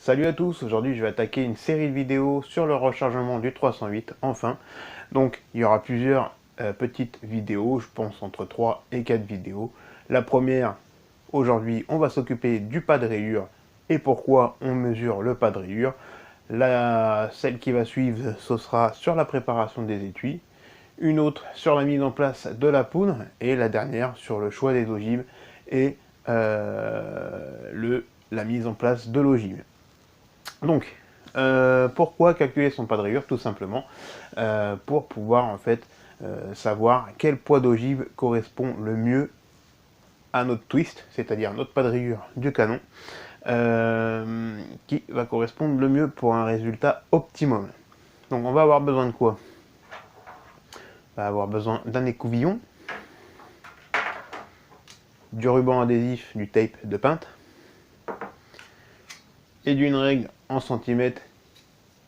Salut à tous, aujourd'hui je vais attaquer une série de vidéos sur le rechargement du 308, enfin. Donc il y aura plusieurs petites vidéos, je pense entre 3 et 4 vidéos. La première, aujourd'hui on va s'occuper du pas de rayure et pourquoi on mesure le pas de rayure. Celle qui va suivre, ce sera sur la préparation des étuis. Une autre sur la mise en place de la poudre et la dernière sur le choix des ogives et la mise en place de l'ogive. Donc, pourquoi calculer son pas de rayure? Tout simplement pour pouvoir en fait savoir quel poids d'ogive correspond le mieux à notre twist, c'est-à-dire notre pas de rayure du canon, qui va correspondre le mieux pour un résultat optimum. Donc on va avoir besoin de quoi? On va avoir besoin d'un écouvillon, du ruban adhésif, du tape de peintre, et d'une règle en centimètres.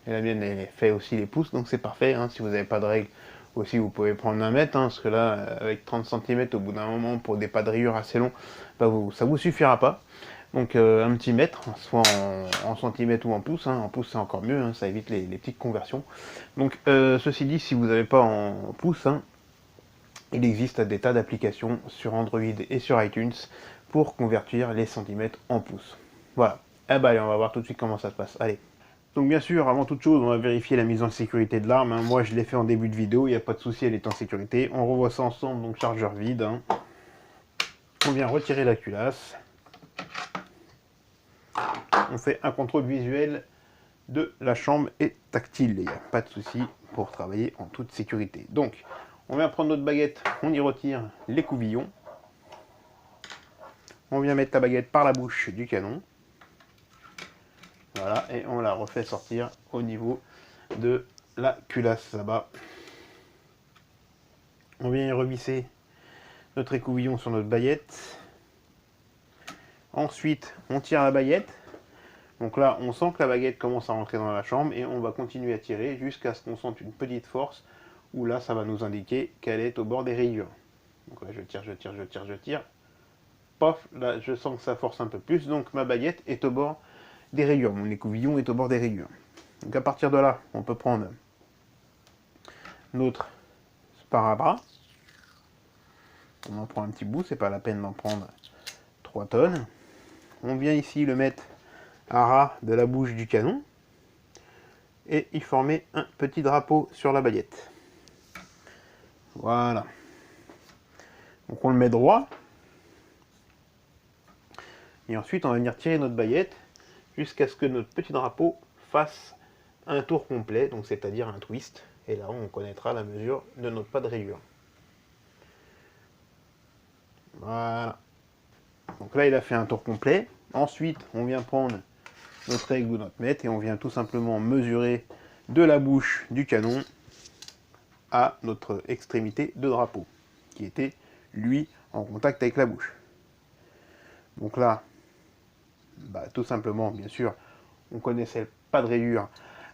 Et la mienne elle fait aussi les pouces, donc c'est parfait, hein. Si vous n'avez pas de règle aussi, vous pouvez prendre 1 mètre, hein, parce que là, avec 30 cm au bout d'un moment, pour des pas de rayure assez longs, bah, ça vous suffira pas. Donc un petit mètre, soit en centimètres ou en pouces, hein. En pouces c'est encore mieux, hein, ça évite les petites conversions. Donc ceci dit, si vous n'avez pas en pouces, hein, il existe des tas d'applications sur Android et sur iTunes pour convertir les centimètres en pouces. Voilà. Eh ben allez, on va voir tout de suite comment ça se passe. Allez. Donc bien sûr, avant toute chose, on va vérifier la mise en sécurité de l'arme, hein. Moi je l'ai fait en début de vidéo, il n'y a pas de souci, elle est en sécurité. On revoit ça ensemble, donc chargeur vide, hein. On vient retirer la culasse. On fait un contrôle visuel de la chambre et tactile, il n'y a pas de souci pour travailler en toute sécurité. Donc, on vient prendre notre baguette, on y retire l'écouvillon. On vient mettre la baguette par la bouche du canon. Voilà, et on la refait sortir au niveau de la culasse là-bas. On vient y revisser notre écouvillon sur notre baguette. Ensuite, on tire la baguette. Donc là, on sent que la baguette commence à rentrer dans la chambre et on va continuer à tirer jusqu'à ce qu'on sente une petite force où là, ça va nous indiquer qu'elle est au bord des rayures. Donc là, je tire, je tire, je tire, je tire. Pof, là, je sens que ça force un peu plus. Donc ma baguette est au bord des rayures. Mon écouvillon est au bord des rayures. Donc à partir de là, on peut prendre notre sparadrap. On en prend un petit bout, c'est pas la peine d'en prendre 3 tonnes. On vient ici le mettre à ras de la bouche du canon et y former un petit drapeau sur la baguette. Voilà. Donc on le met droit. Et ensuite on va venir tirer notre baguette jusqu'à ce que notre petit drapeau fasse un tour complet, donc c'est-à-dire un twist. Et là on connaîtra la mesure de notre pas de rayure. Voilà. Donc là il a fait un tour complet. Ensuite on vient prendre notre règle ou notre mètre et on vient tout simplement mesurer de la bouche du canon à notre extrémité de drapeau, qui était, lui, en contact avec la bouche. Donc là, bah, tout simplement, bien sûr, on connaissait pas de rayure,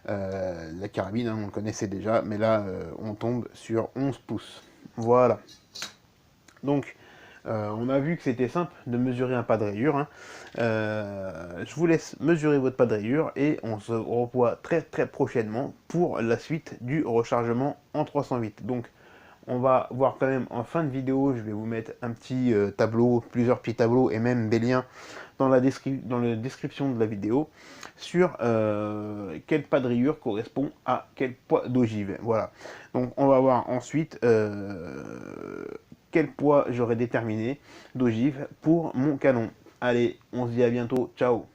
la carabine, hein, on le connaissait déjà, mais là, on tombe sur 11 pouces. Voilà. Donc, on a vu que c'était simple de mesurer un pas de rayure, hein. Je vous laisse mesurer votre pas de rayure et on se revoit très prochainement pour la suite du rechargement en 308. Donc on va voir quand même en fin de vidéo, je vais vous mettre un petit tableau, plusieurs petits tableaux et même des liens dans la description de la vidéo sur quel pas de rayure correspond à quel poids d'ogive. Voilà. Donc on va voir ensuite quel poids j'aurais déterminé d'ogive pour mon canon. Allez, on se dit à bientôt, ciao!